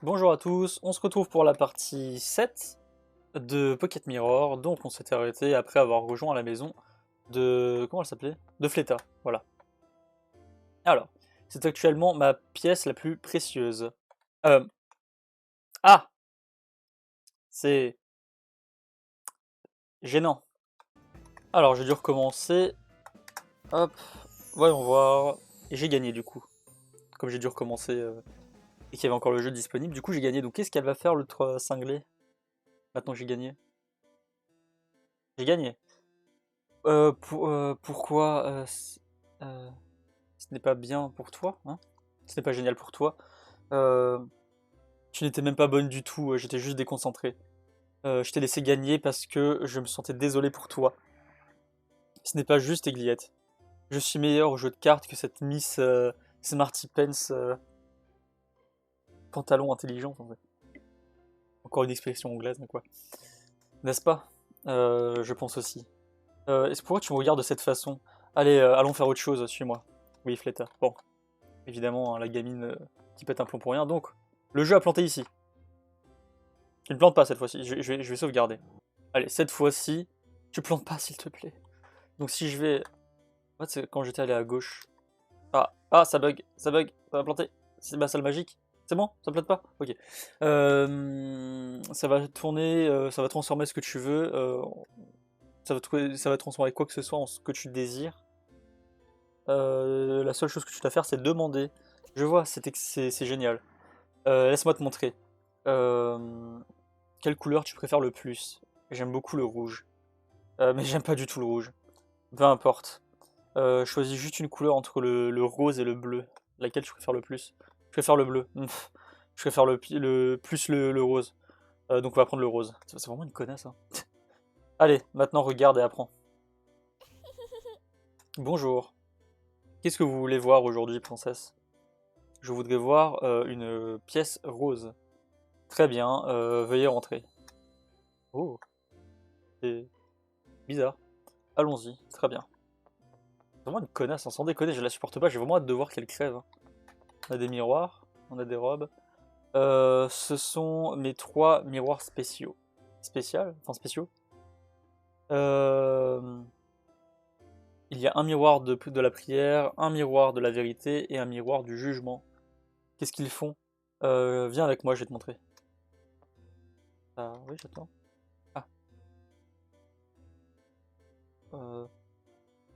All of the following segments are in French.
Bonjour à tous, on se retrouve pour la partie 7 de Pocket Mirror, donc on s'était arrêté après avoir rejoint la maison de... comment elle s'appelait? De Fleta, voilà. Alors, c'est actuellement ma pièce la plus précieuse. Euh... Ah! C'est gênant. Alors, j'ai dû recommencer. Hop, voyons voir. Et j'ai gagné du coup. Comme j'ai dû recommencer et qu'il y avait encore le jeu disponible, du coup j'ai gagné. Donc qu'est-ce qu'elle va faire l'autre cinglé? Maintenant que j'ai gagné. J'ai gagné. Pourquoi euh, ce n'est pas bien pour toi, hein? Ce n'est pas génial pour toi. Euh, Tu n'étais même pas bonne du tout, j'étais juste déconcentré. Je t'ai laissé gagner parce que je me sentais désolé pour toi. Ce n'est pas juste, Aigliette. Je suis meilleur au jeu de cartes que cette Miss Smarty Pants pantalon intelligent. En fait. Encore une expression anglaise, mais quoi. N'est-ce pas? Je pense aussi. Est-ce pourquoi tu me regardes de cette façon? Allez, allons faire autre chose, suis-moi. Oui, Fleta. Bon, évidemment, hein, la gamine qui pète un plomb pour rien. Donc, le jeu a planté ici. Tu ne plantes pas cette fois-ci, je vais sauvegarder. Allez, cette fois-ci, tu plantes pas s'il te plaît. Donc si je vais... En fait, c'est quand j'étais allé à gauche. Ah, ça bug, ça va planter. C'est ma salle magique. C'est bon? Ça plante pas? Ok. Ça va tourner, ça va transformer ce que tu veux. Ça va transformer quoi que ce soit en ce que tu désires. La seule chose que tu dois faire, c'est demander. Je vois, c'est génial. Laisse-moi te montrer. Euh, Quelle couleur tu préfères le plus? J'aime beaucoup le rouge. Mais j'aime pas du tout le rouge. Peu importe. Choisis juste une couleur entre le rose et le bleu. Laquelle tu préfères le plus? Je préfère le bleu. Je préfère le rose. Donc on va prendre le rose. C'est vraiment une connasse, hein. Allez, maintenant regarde et apprends. Bonjour. Qu'est-ce que vous voulez voir aujourd'hui, princesse? Je voudrais voir une pièce rose. Très bien, veuillez rentrer. Oh, c'est bizarre. Allons-y, très bien. C'est vraiment une connasse, hein, sans déconner, je la supporte pas, j'ai vraiment hâte de voir qu'elle crève, hein. On a des miroirs, on a des robes. Ce sont mes 3 miroirs spéciaux. Spécial? Enfin spéciaux. Euh, il y a un miroir de la prière, un miroir de la vérité et un miroir du jugement. Qu'est-ce qu'ils font? Viens avec moi, je vais te montrer. Ah oui, j'attends. Ah, euh,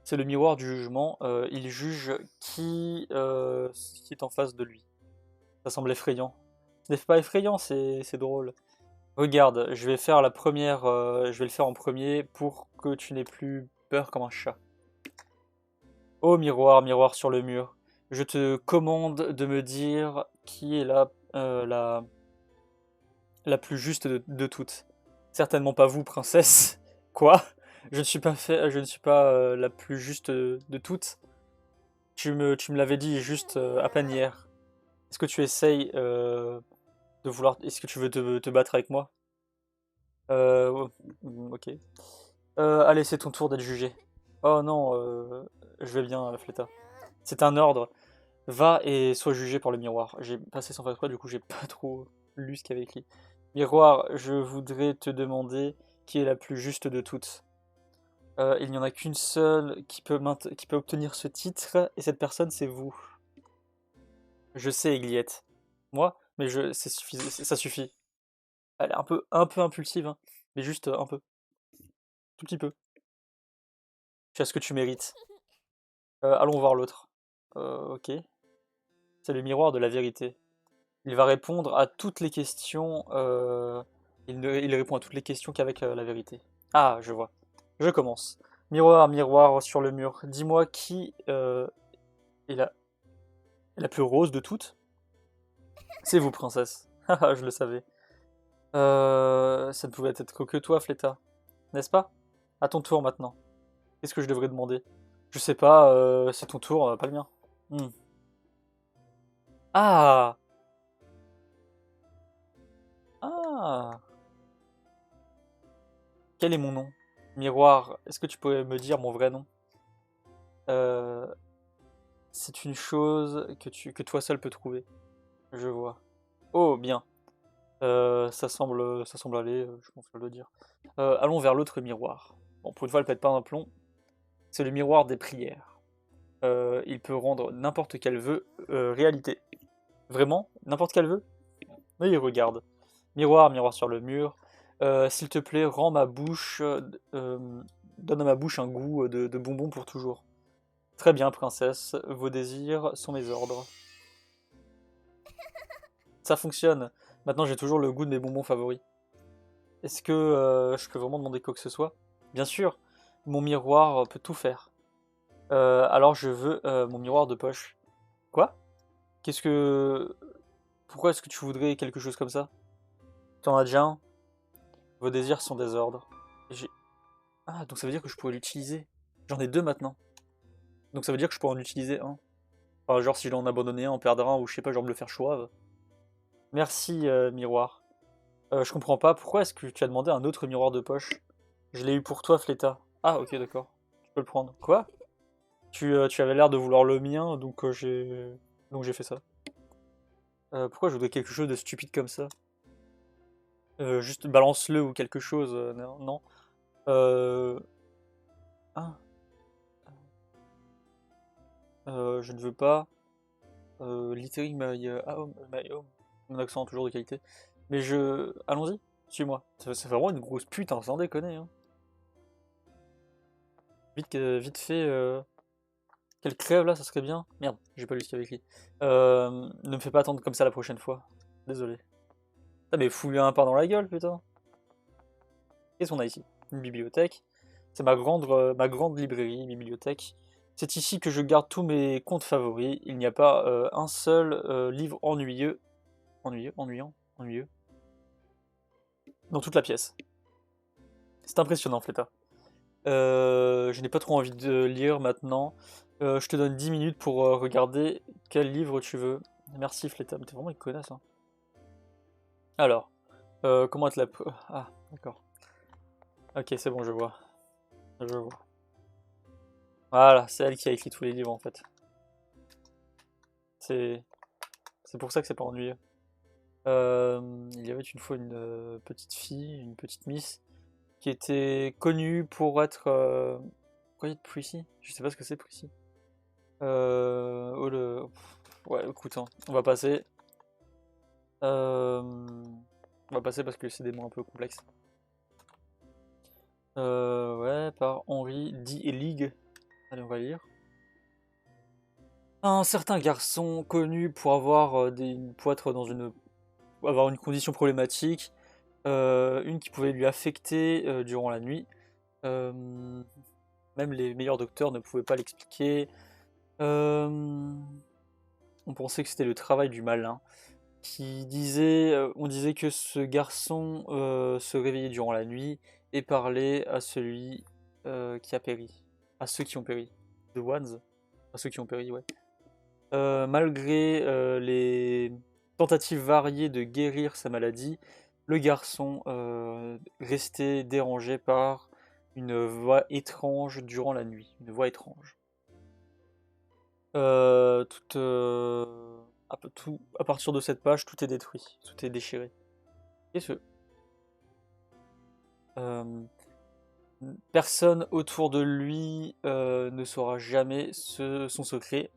c'est le miroir du jugement. Il juge qui est en face de lui. Ça semble effrayant. Ce n'est pas effrayant, c'est drôle. Regarde, je vais faire la première, je vais le faire en premier pour que tu n'aies plus peur comme un chat. Ô miroir, miroir sur le mur, je te commande de me dire qui est la plus juste de toutes. Certainement pas vous, princesse. Quoi? Je ne suis pas la plus juste de toutes. Tu me l'avais dit juste à peine hier. Est-ce que tu essayes de vouloir, est-ce que tu veux te battre avec moi? Ok. Allez, c'est ton tour d'être jugé. Oh non, je vais bien, Fleta. C'est un ordre. Va et sois jugé par le miroir. J'ai passé sans faire exprès, du coup j'ai pas trop lu ce qu'il y avait écrit. Miroir, je voudrais te demander qui est la plus juste de toutes. Il n'y en a qu'une seule qui peut obtenir ce titre, et cette personne c'est vous. Je sais, Aigliette. Moi, mais ça suffit. Elle est un peu impulsive, hein, mais juste un peu, tout petit peu. Tu as ce que tu mérites. Allons voir l'autre. Ok. C'est le miroir de la vérité. Il va répondre à toutes les questions. Il répond à toutes les questions qu'avec la vérité. Ah, je vois. Je commence. Miroir, miroir sur le mur, dis-moi qui est la plus rose de toutes? C'est vous, princesse. Haha, je le savais. Ça ne pouvait être que toi, Fleta, n'est-ce pas? À ton tour maintenant. Qu'est-ce que je devrais demander? Je sais pas, c'est ton tour, pas le mien. Hmm. Ah! Ah! Quel est mon nom? Miroir, est-ce que tu pourrais me dire mon vrai nom? Euh, c'est une chose que toi seul peux trouver. Je vois. Oh, bien. Ça semble aller, je pense que je dois le dire. Allons vers l'autre miroir. Bon, pour une fois, elle pète pas un plomb. C'est le miroir des prières. Il peut rendre n'importe quel vœu réalité. Vraiment? N'importe quel vœu? Oui, regarde. Miroir, miroir sur le mur. S'il te plaît, rends ma bouche. Donne à ma bouche un goût de bonbons pour toujours. Très bien, princesse. Vos désirs sont mes ordres. Ça fonctionne. Maintenant, j'ai toujours le goût de mes bonbons favoris. Est-ce que je peux vraiment demander quoi que ce soit? Bien sûr, mon miroir peut tout faire. Alors je veux mon miroir de poche. Quoi? Qu'est-ce que... Pourquoi est-ce que tu voudrais quelque chose comme ça? T'en as déjà un? Vos désirs sont des ordres. J'ai... Ah, donc ça veut dire que je pourrais l'utiliser. J'en ai deux maintenant. Donc ça veut dire que je pourrais en utiliser un. Enfin, genre si je dois en abandonner un, en perdre un, ou je sais pas, genre me le faire choix. Merci, miroir. Je comprends pas, pourquoi est-ce que tu as demandé un autre miroir de poche? Je l'ai eu pour toi, Fleta. Ah, ok, d'accord. Tu peux le prendre. Quoi? Tu avais l'air de vouloir le mien, donc j'ai fait ça. Pourquoi je voudrais quelque chose de stupide comme ça? Juste balance-le ou quelque chose, non, non. Ah, je ne veux pas. Littering my home. Mon accent toujours de qualité. Mais je... Allons-y, suis-moi. C'est vraiment une grosse pute, hein, sans déconner. Hein. Vite fait, qu'elle crève là, ça serait bien. Merde, j'ai pas lu ce qu'il y avait écrit. Ne me fais pas attendre comme ça la prochaine fois. Désolé. Ah mais fous-lui un pain dans la gueule, putain. Qu'est-ce qu'on a ici? Une bibliothèque. C'est ma grande librairie, bibliothèque. C'est ici que je garde tous mes contes favoris. Il n'y a pas un seul livre ennuyeux. Ennuyeux dans toute la pièce. C'est impressionnant, Fleta. Je n'ai pas trop envie de lire maintenant. Je te donne 10 minutes pour regarder quel livre tu veux. Merci, Fleta. Mais t'es vraiment une connasse, hein. Alors, comment te la... Ah, d'accord. Ok, c'est bon, je vois. Je vois. Voilà, c'est elle qui a écrit tous les livres, en fait. C'est pour ça que c'est pas ennuyeux. Il y avait une fois une petite fille, une petite miss, qui était connue pour être... Quoi, il y a de Prissy? Je sais pas ce que c'est, Prissy. Oh le... Ouais, écoute, hein, on va passer. On va passer parce que c'est des mots un peu complexes. Ouais, par Henri League. Allez, on va lire. Un certain garçon connu pour pour être dans avoir une condition problématique, une qui pouvait lui affecter durant la nuit. Euh, Même les meilleurs docteurs ne pouvaient pas l'expliquer. On pensait que c'était le travail du malin. On disait que ce garçon se réveillait durant la nuit et parlait à celui qui a péri, à ceux qui ont péri, the ones, à ceux qui ont péri, ouais. Malgré les tentatives variées de guérir sa maladie, le garçon restait dérangé par une voix étrange durant la nuit, une voix étrange. Toute, à partir de cette page, tout est détruit, tout est déchiré. Qu'est-ce que... Euh, Personne autour de lui ne saura jamais son secret.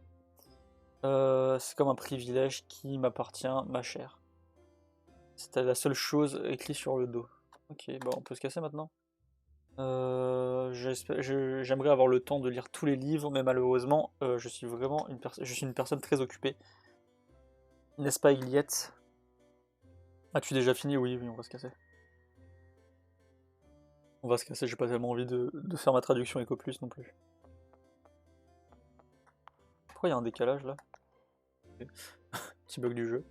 C'est comme un privilège qui m'appartient, ma chère. C'était la seule chose écrite sur le dos. Ok, bon, on peut se casser maintenant. J'aimerais avoir le temps de lire tous les livres, mais malheureusement, je suis vraiment je suis une personne très occupée. N'est-ce pas, Iliette? As-tu déjà fini? Oui, oui, on va se casser. On va se casser, j'ai pas tellement envie de faire ma traduction Eco Plus non plus. Pourquoi il y a un décalage là? Ok. Petit bug du jeu.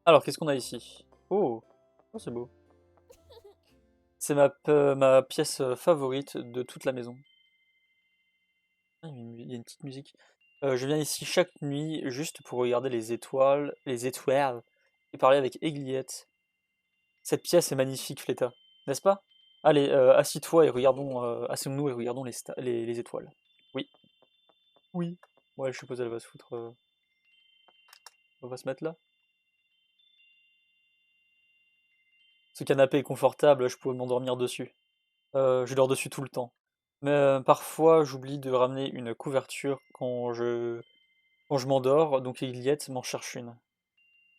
Alors, qu'est-ce qu'on a ici? Oh, oh c'est beau. C'est ma pièce favorite de toute la maison. Ah, il y a une petite musique. Je viens ici chaque nuit juste pour regarder les étoiles, et parler avec Aigliette. Cette pièce est magnifique, Fleta, n'est-ce pas? Allez, assis-toi et regardons, asseyons-nous et regardons les étoiles. Oui, oui. Ouais, je suppose elle va se foutre. On va se mettre là. Ce canapé est confortable, je pourrais m'endormir dessus. Je dors dessus tout le temps. Mais parfois, j'oublie de ramener une couverture quand je m'endors, donc Igliette m'en cherche une.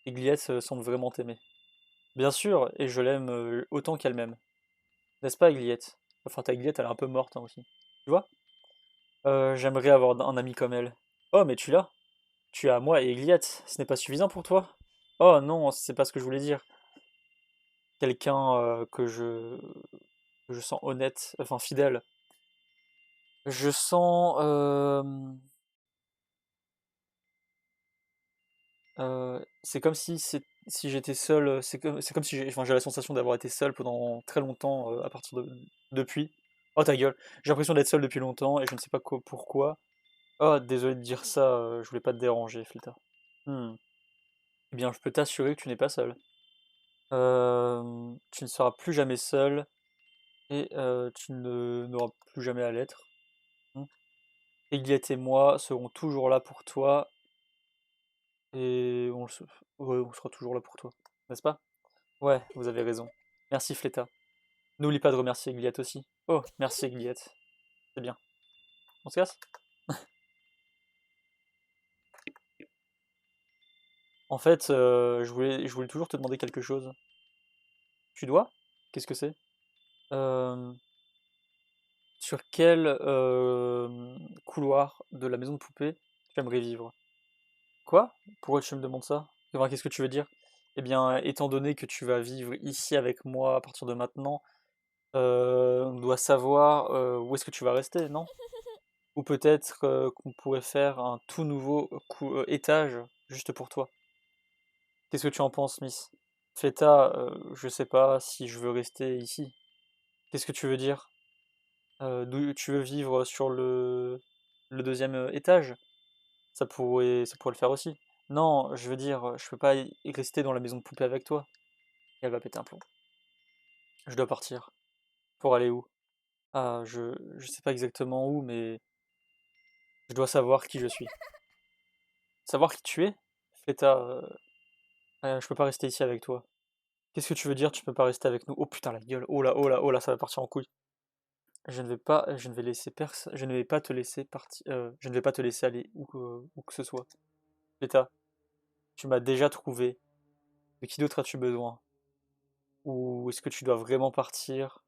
Igliette semble vraiment t'aimer. Bien sûr, et je l'aime autant qu'elle m'aime. N'est-ce pas, Igliette? Enfin, ta Igliette, elle est un peu morte hein, aussi. Tu vois? J'aimerais avoir un ami comme elle. Oh, mais tu l'as? Tu as moi et Igliette. Ce n'est pas suffisant pour toi? Oh non, c'est pas ce que je voulais dire. Quelqu'un que je sens honnête, enfin fidèle. Je sens c'est comme si j'étais seul, c'est comme si enfin, j'ai la sensation d'avoir été seul pendant très longtemps, à partir de depuis. Oh ta gueule! J'ai l'impression d'être seul depuis longtemps et je ne sais pas pourquoi. Oh désolé de dire ça, je voulais pas te déranger, Fleta. Mmh. Eh bien, je peux t'assurer que tu n'es pas seul. Tu ne seras plus jamais seul et tu ne n'auras plus jamais à l'être. Mmh. Eliette et moi serons toujours là pour toi et ouais, on sera toujours là pour toi, n'est-ce pas? Ouais, vous avez raison. Merci Fleta. N'oublie pas de remercier Gliette aussi. Oh, merci Gliette. C'est bien. On se casse? En fait, je voulais toujours te demander quelque chose. Tu dois? Qu'est-ce que c'est? Euh, sur quel couloir de la maison de poupée tu aimerais vivre? Quoi? Pourquoi tu me demandes ça? Enfin, qu'est-ce que tu veux dire? Eh bien, étant donné que tu vas vivre ici avec moi à partir de maintenant, on doit savoir où est-ce que tu vas rester, non? Ou peut-être qu'on pourrait faire un tout nouveau étage juste pour toi. Qu'est-ce que tu en penses, Miss? Feta, je sais pas si je veux rester ici. Qu'est-ce que tu veux dire? D'où tu veux vivre sur le deuxième étage? Ça pourrait le faire aussi. Non, je veux dire, je peux pas y rester dans la maison de poupée avec toi. Et elle va péter un plomb. Je dois partir. Pour aller où? Ah, je sais pas exactement où, mais je dois savoir qui je suis. Savoir qui tu es? Feta, je peux pas rester ici avec toi. Qu'est-ce que tu veux dire, tu peux pas rester avec nous? Oh putain la gueule, oh là, oh là, oh là, ça va partir en couille. Je ne vais laisser personne, je ne vais pas te laisser partir, je ne vais pas te laisser aller où que ce soit. Feta, tu m'as déjà trouvé. De qui d'autre as-tu besoin? Ou est-ce que tu dois vraiment partir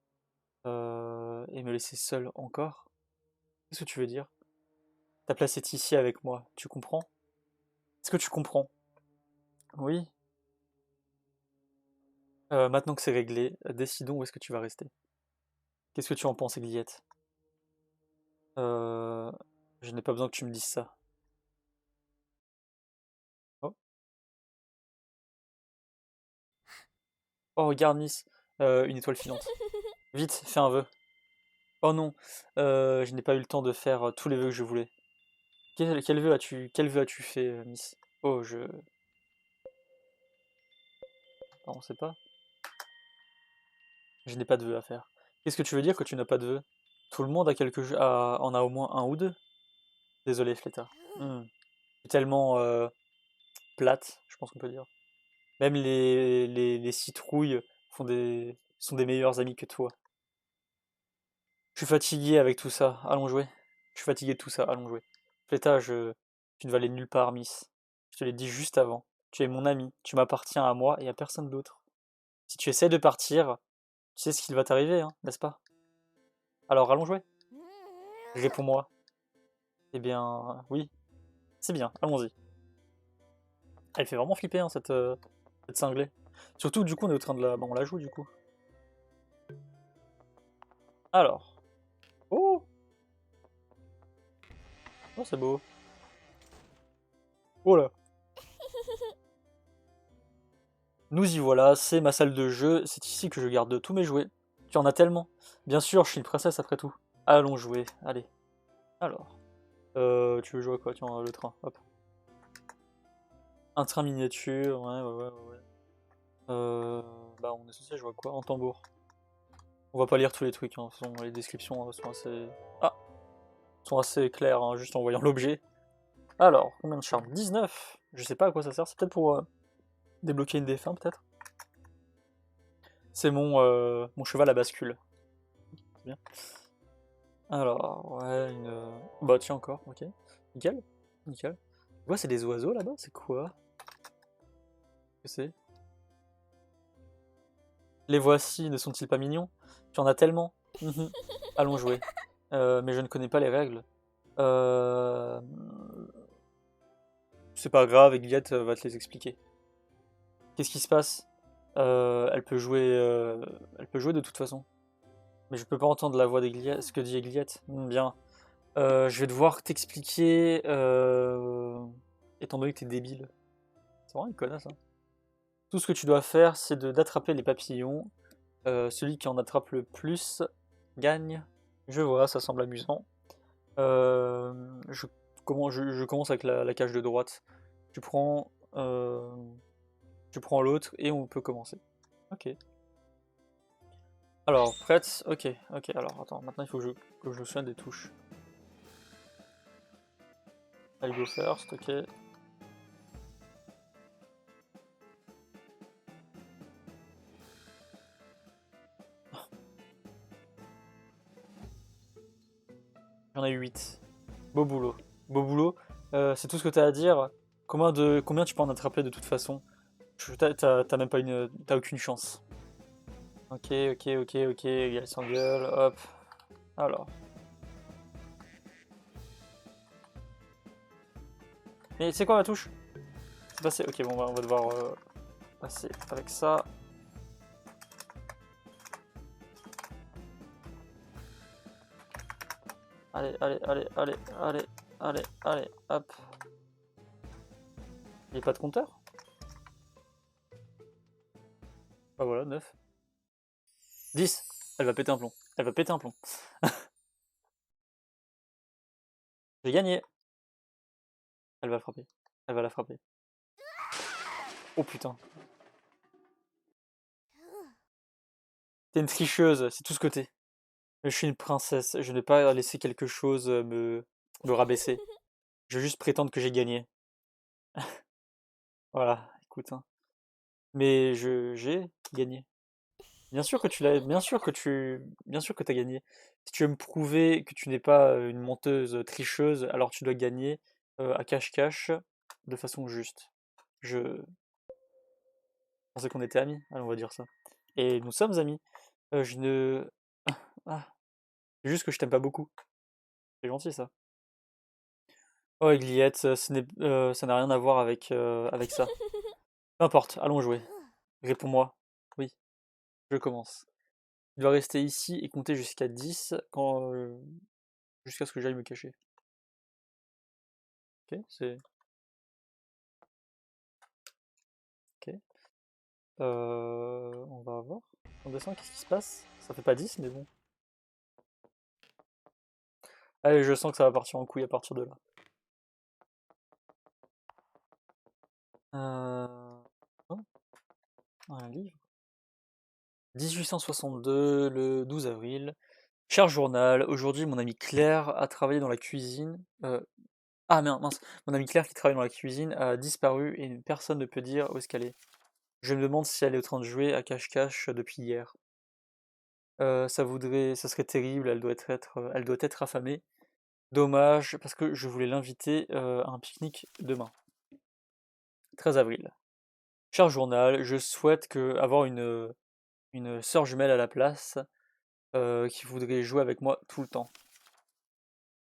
et me laisser seul encore? Qu'est-ce que tu veux dire? Ta place est ici avec moi, tu comprends? Est-ce que tu comprends? Oui? Maintenant que c'est réglé, décidons où est-ce que tu vas rester. Qu'est-ce que tu en penses, Aiguillette? Euh, je n'ai pas besoin que tu me dises ça. Oh, oh regarde, Miss, une étoile filante. Vite, fais un vœu. Oh non, je n'ai pas eu le temps de faire tous les vœux que je voulais. Quel vœu as-tu fait, Miss? Oh, on sait pas. Je n'ai pas de vœux à faire. Qu'est-ce que tu veux dire que tu n'as pas de vœux? Tout le monde en a au moins un ou deux. Désolé, Fleta. Hmm. Tu es tellement plate, je pense qu'on peut dire. Même les citrouilles sont des meilleurs amis que toi. Je suis fatigué avec tout ça, allons jouer. Je suis fatigué de tout ça, allons jouer. Fleta, tu ne vas aller nulle part, Miss. Je te l'ai dit juste avant. Tu es mon ami, tu m'appartiens à moi et à personne d'autre. Si tu essaies de partir, tu sais ce qu'il va t'arriver, hein, n'est-ce pas? Alors allons jouer. Réponds-moi. Eh bien, oui, c'est bien, allons-y. Elle fait vraiment flipper, hein, cette cinglée. Surtout, du coup, on est au train de la... Bon, on la joue, du coup. Alors. Oh! Oh, c'est beau. Oh là. Nous y voilà, c'est ma salle de jeu, c'est ici que je garde tous mes jouets. Tu en as tellement. Bien sûr, je suis une princesse après tout. Allons jouer, allez. Alors. Tu veux jouer à quoi? Tiens, le train, hop. Un train miniature, ouais. Bah, on est censé jouer à quoi? En tambour. On va pas lire tous les trucs, hein. De toute façon, les descriptions sont assez... Ah! Sont assez claires, hein, juste en voyant l'objet. Alors, combien de charme? 19. Je sais pas à quoi ça sert, c'est peut-être pour débloquer une des fins, peut-être. C'est mon cheval à bascule. C'est bien. Alors, ouais, Bah tiens encore, ok. Nickel, nickel. Ouais, c'est des oiseaux là-bas, c'est quoi? Qu'est-ce que c'est? Les voici, ne sont-ils pas mignons? Tu en as tellement. Mhm. Allons jouer. Mais je ne connais pas les règles. Euh... C'est pas grave, Egliette va te les expliquer. Qu'est-ce qui se passe? Elle peut jouer de toute façon. Mais je peux pas entendre la voix d'Egliette, ce que dit Egliette. Bien. Je vais devoir t'expliquer, étant donné que t'es débile. C'est vraiment une connasse, hein. Tout ce que tu dois faire, c'est d'attraper les papillons. Celui qui en attrape le plus gagne. Je vois, ça semble amusant. Euh, je, je commence avec la cage de droite. Tu prends, euh, tu prends l'autre et on peut commencer. Ok. Alors, prête? Ok, ok. Alors, attends, maintenant il faut que je me souvienne des touches. I'll go first, ok. J'en ai 8. Beau boulot. Beau boulot. C'est tout ce que t'as à dire. Combien tu peux en attraper de toute façon? T'as même pas t'as aucune chance. Ok, ok, ok, ok. Elle s'engueule. Hop. Alors. Mais c'est quoi ma touche? C'est passé. Ok, bon, on va devoir passer avec ça. Allez, allez, allez, allez, allez, allez, allez, hop. Il n'y a pas de compteur? Bah voilà, 9. 10. Elle va péter un plomb. Elle va péter un plomb. J'ai gagné. Elle va frapper. Elle va la frapper. Oh putain. T'es une tricheuse, c'est tout ce que t'es. Je suis une princesse, je n'ai pas laissé quelque chose me rabaisser. Je vais juste prétendre que j'ai gagné. Voilà, écoute, hein. Mais j'ai gagné. Bien sûr que tu l'as, bien sûr que t'as gagné. Si tu veux me prouver que tu n'es pas une menteuse tricheuse, alors tu dois gagner à cache-cache de façon juste. Je pensais qu'on était amis, allez, on va dire ça. Et nous sommes amis. Je ne... Ah, c'est juste que je t'aime pas beaucoup. C'est gentil ça. Oh, Agliette, ça n'a rien à voir avec ça. Peu importe, allons jouer. Réponds-moi. Oui, je commence. Tu dois rester ici et compter jusqu'à 10 jusqu'à ce que j'aille me cacher. Ok, c'est. Ok. On va voir. On descend, qu'est-ce qui se passe? Ça fait pas 10, mais bon. Allez, je sens que ça va partir en couille à partir de là. Oh, un livre. 1862, le 12 avril. Cher journal, aujourd'hui mon amie Claire a travaillé dans la cuisine. Ah merde, mince, mon amie Claire qui travaille dans la cuisine a disparu et personne ne peut dire où est-ce qu'elle est. Je me demande si elle est en train de jouer à cache-cache depuis hier. Ça serait terrible, elle doit être affamée. Dommage, parce que je voulais l'inviter à un pique-nique demain. 13 avril. Cher journal, je souhaite avoir une sœur jumelle à la place qui voudrait jouer avec moi tout le temps.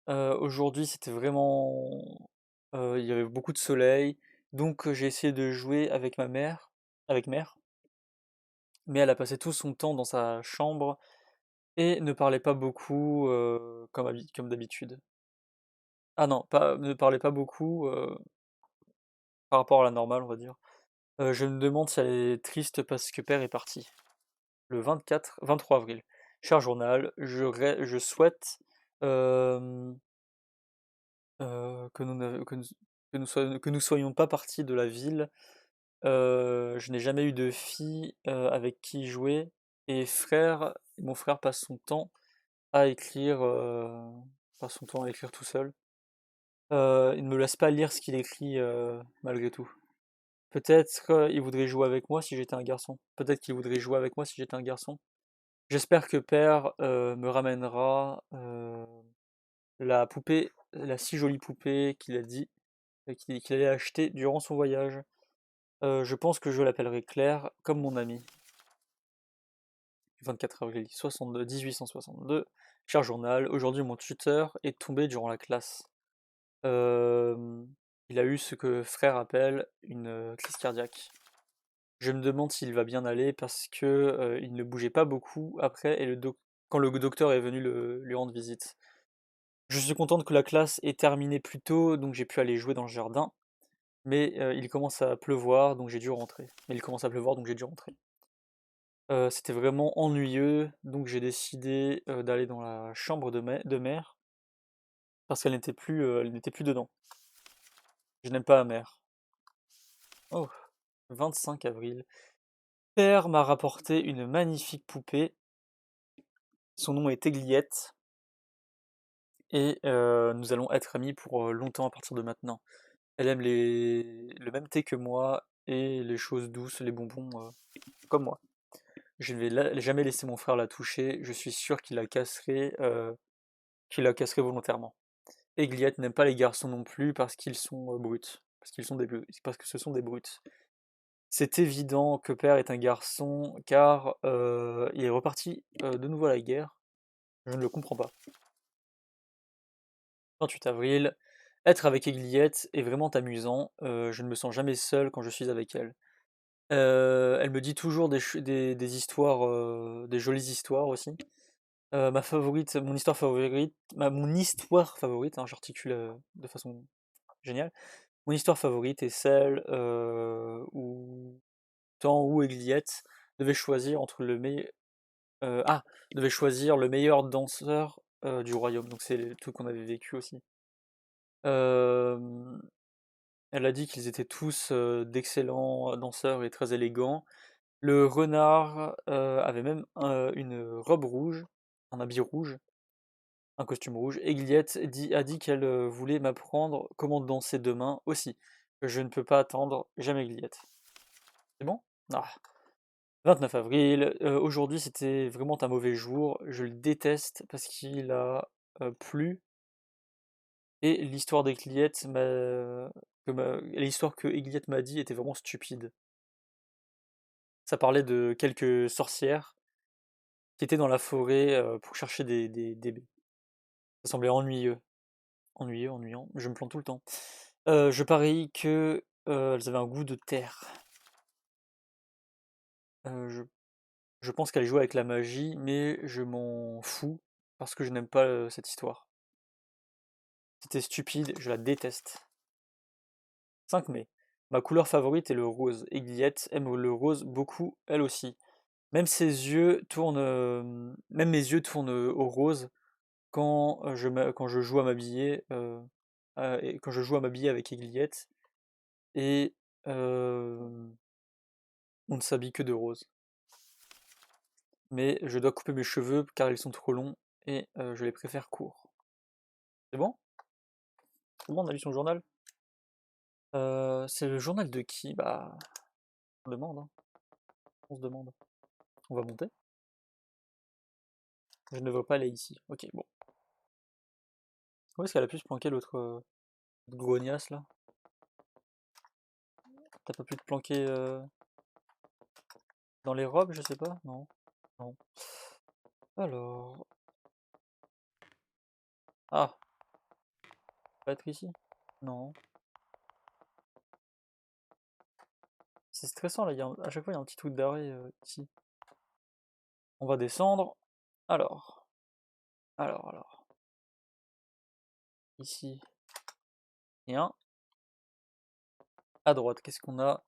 Aujourd'hui, c'était vraiment, il y avait beaucoup de soleil, donc j'ai essayé de jouer avec mère, mais elle a passé tout son temps dans sa chambre et ne parlait pas beaucoup, comme d'habitude. Ah non, ne parlait pas beaucoup, par rapport à la normale, on va dire. Je me demande si elle est triste parce que père est parti. Le 23 avril. Cher journal, je souhaite, hem que nous ne que nous soyons pas partis de la ville. Je n'ai jamais eu de fille, avec qui jouer et mon frère à écrire, passe son temps à écrire tout seul. Il ne me laisse pas lire ce qu'il écrit, malgré tout. Peut-être il voudrait jouer avec moi si j'étais un garçon. Peut-être qu'il voudrait jouer avec moi si j'étais un garçon. J'espère que père me ramènera la poupée, la si jolie poupée qu'il a dit qu'il allait acheter durant son voyage. Je pense que je l'appellerai Claire, comme mon ami. 24 avril 1862. Cher journal, aujourd'hui mon tuteur est tombé durant la classe. Il a eu ce que frère appelle une crise cardiaque. Je me demande s'il va bien aller parce que il ne bougeait pas beaucoup après et quand le docteur est venu lui rendre visite. Je suis contente que la classe ait terminé plus tôt, donc j'ai pu aller jouer dans le jardin. Mais il commence à pleuvoir, donc j'ai dû rentrer. Mais il commence à pleuvoir, donc j'ai dû rentrer. C'était vraiment ennuyeux, donc j'ai décidé d'aller dans la chambre de mère parce elle n'était plus dedans. Je n'aime pas ma mère. Oh, 25 avril. Père m'a rapporté une magnifique poupée. Son nom est Aigliette. Et nous allons être amis pour longtemps à partir de maintenant. Elle aime le même thé que moi et les choses douces, les bonbons, comme moi. Je ne vais jamais laisser mon frère la toucher, je suis sûr qu'il la casserait volontairement. Et Gliette n'aime pas les garçons non plus parce qu'ils sont bruts, parce que ce sont des brutes. C'est évident que père est un garçon car il est reparti de nouveau à la guerre. Je ne le comprends pas. 28 avril. Être avec Aigliette est vraiment amusant. Je ne me sens jamais seul quand je suis avec elle. Elle me dit toujours des histoires, des jolies histoires aussi. Mon histoire favorite, hein, j'articule de façon géniale. Mon histoire favorite est celle où où Aigliette devait choisir entre devait choisir le meilleur danseur du royaume. Donc c'est le truc qu'on avait vécu aussi. Euh, Elle a dit qu'ils étaient tous d'excellents danseurs et très élégants. Le renard avait même une robe rouge, un habit rouge, un costume rouge. Aigliette a dit qu'elle voulait m'apprendre comment danser demain aussi. Je ne peux pas attendre, j'aime Aigliette. C'est bon? Ah. 29 avril. Aujourd'hui c'était vraiment un mauvais jour. Je le déteste parce qu'il a plu. Et l'histoire d'Aigliette l'histoire que Aigliette m'a dit était vraiment stupide. Ça parlait de quelques sorcières qui étaient dans la forêt pour chercher des baies. Ça semblait ennuyeux. Ennuyant. Je me plante tout le temps. Je parie que elles avaient un goût de terre. Je pense qu'elles jouaient avec la magie, mais je m'en fous parce que je n'aime pas cette histoire. C'était stupide, je la déteste. 5 mai. Ma couleur favorite est le rose. Aigliette aime le rose beaucoup, elle aussi. Même mes yeux tournent au rose quand je joue à m'habiller et quand je joue à m'habiller avec Aigliette et on ne s'habille que de rose. Mais je dois couper mes cheveux car ils sont trop longs et je les préfère courts. C'est bon? C'est bon, on a lu son journal? C'est le journal de qui? Bah, on demande, hein. On se demande. On va monter? Je ne veux pas aller ici. Ok, bon. Où est-ce qu'elle a pu se planquer l'autre grognasse là? T'as pas pu te planquer dans les robes, je sais pas? Non. Non. Alors. Ah, pas être ici? Non. C'est stressant là, à chaque fois il y a un petit truc d'arrêt ici. On va descendre. Alors. Alors. Ici. Rien. À droite, qu'est-ce qu'on a?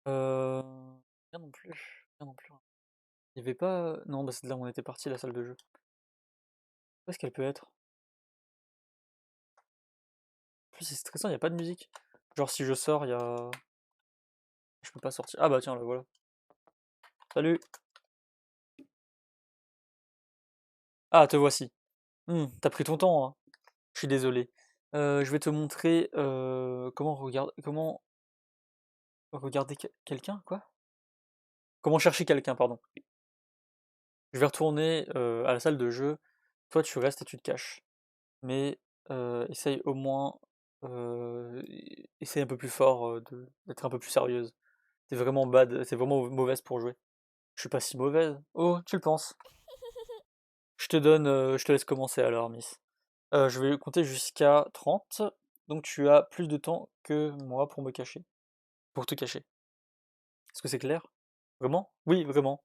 Rien non plus. Rien non plus. Il y avait pas. Non, bah c'est de là où on était parti, la salle de jeu. Où est-ce qu'elle peut être? En plus c'est stressant, il n'y a pas de musique. Genre si je sors, il y a. Je peux pas sortir. Ah bah tiens, là voilà. Salut! Ah, te voici. T'as pris ton temps, hein. Je suis désolé. Je vais te montrer comment Regarder quelqu'un, quoi? Comment chercher quelqu'un, pardon. Je vais retourner à la salle de jeu. Toi, tu restes et tu te caches. Mais essaye au moins, essaye un peu plus fort d'être un peu plus sérieuse. T'es vraiment bad, t'es vraiment mauvaise pour jouer. Je suis pas si mauvaise. Oh, tu le penses? Je te laisse commencer alors, Miss. Je vais compter jusqu'à 30. Donc tu as plus de temps que moi pour me cacher. Pour te cacher. Est-ce que c'est clair? Vraiment? Oui, vraiment.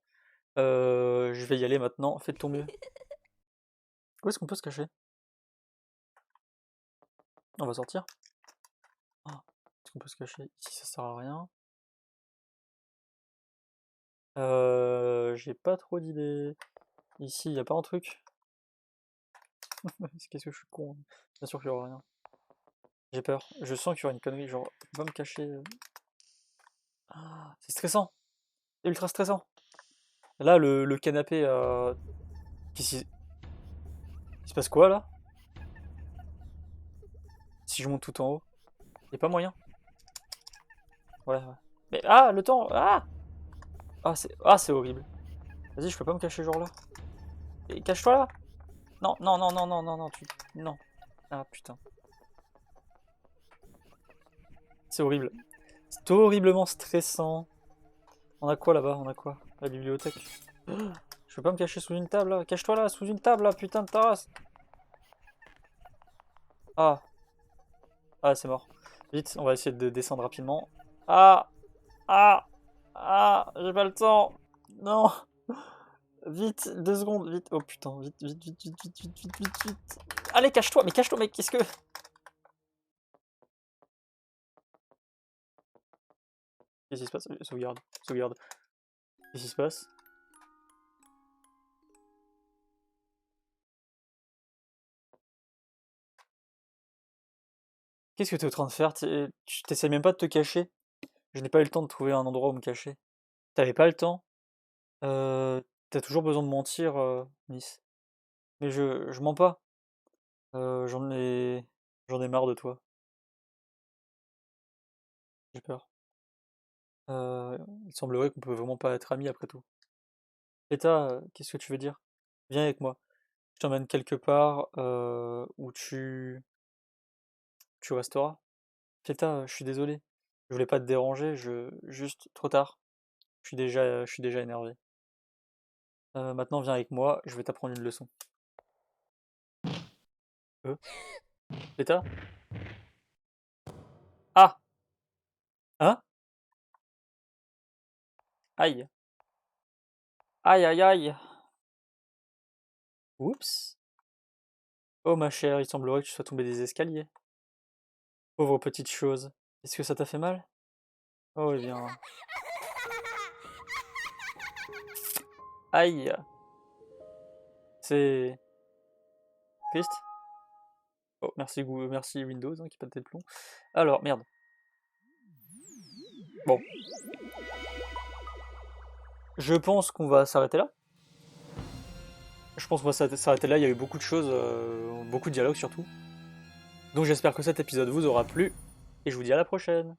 Je vais y aller maintenant. Fais de ton mieux. Où est-ce qu'on peut se cacher? On va sortir. Ah, est-ce qu'on peut se cacher? Ici, ça sert à rien. J'ai pas trop d'idées. Ici, y a pas un truc? Qu'est-ce que je suis con. Bien sûr qu'il y aura rien. J'ai peur. Je sens qu'il y aura une connerie. Genre, on va me cacher. Ah, c'est stressant. C'est ultra stressant. Là, le canapé. Qu'est-ce qui... Il se passe quoi là? Si je monte tout en haut? Y a pas moyen? Ouais, ouais. Mais ah, le temps! Ah! Ah, c'est horrible. Vas-y, je peux pas me cacher genre là. Et cache-toi là! Non, non, non, non, non, non, non, non. Ah putain. C'est horrible. C'est horriblement stressant. On a quoi là-bas? On a quoi? La bibliothèque. Je peux pas me cacher sous une table là. Cache-toi là, sous une table là, putain de ta race. Ah. Ah, c'est mort. Vite, on va essayer de descendre rapidement. Ah! Ah! Ah! J'ai pas le temps! Non! Vite, 2 secondes, vite. Oh putain, vite, vite, vite, vite, vite, vite, vite, vite, vite. Allez, cache-toi, mais qu'est-ce que. Qu'est-ce qui se passe? Sauvegarde, sauvegarde. Qu'est-ce qui se passe? Qu'est-ce que t'es en train de faire? Tu t'essayes même pas de te cacher? Je n'ai pas eu le temps de trouver un endroit où me cacher. T'avais pas le temps? T'as toujours besoin de mentir, Miss. Mais je mens pas. J'en ai marre de toi. J'ai peur. Il semblerait qu'on peut vraiment pas être amis après tout. Eta, qu'est-ce que tu veux dire? Viens avec moi. Je t'emmène quelque part où tu resteras. Feta, je suis désolé. Je voulais pas te déranger, juste trop tard. Je suis déjà énervé. Maintenant, viens avec moi, je vais t'apprendre une leçon. Feta? Ah! Hein? Aïe! Aïe aïe aïe! Oups! Oh ma chère, il semblerait que tu sois tombé des escaliers. Pauvre petite chose. Est-ce que ça t'a fait mal? Oh eh bien. Aïe! C'est triste. Oh, merci, merci Windows hein, qui pète des plombs. Alors, merde. Bon. Je pense qu'on va s'arrêter là. Je pense qu'on va s'arrêter là. Il y a eu beaucoup de choses, beaucoup de dialogues surtout. Donc j'espère que cet épisode vous aura plu. Et je vous dis à la prochaine.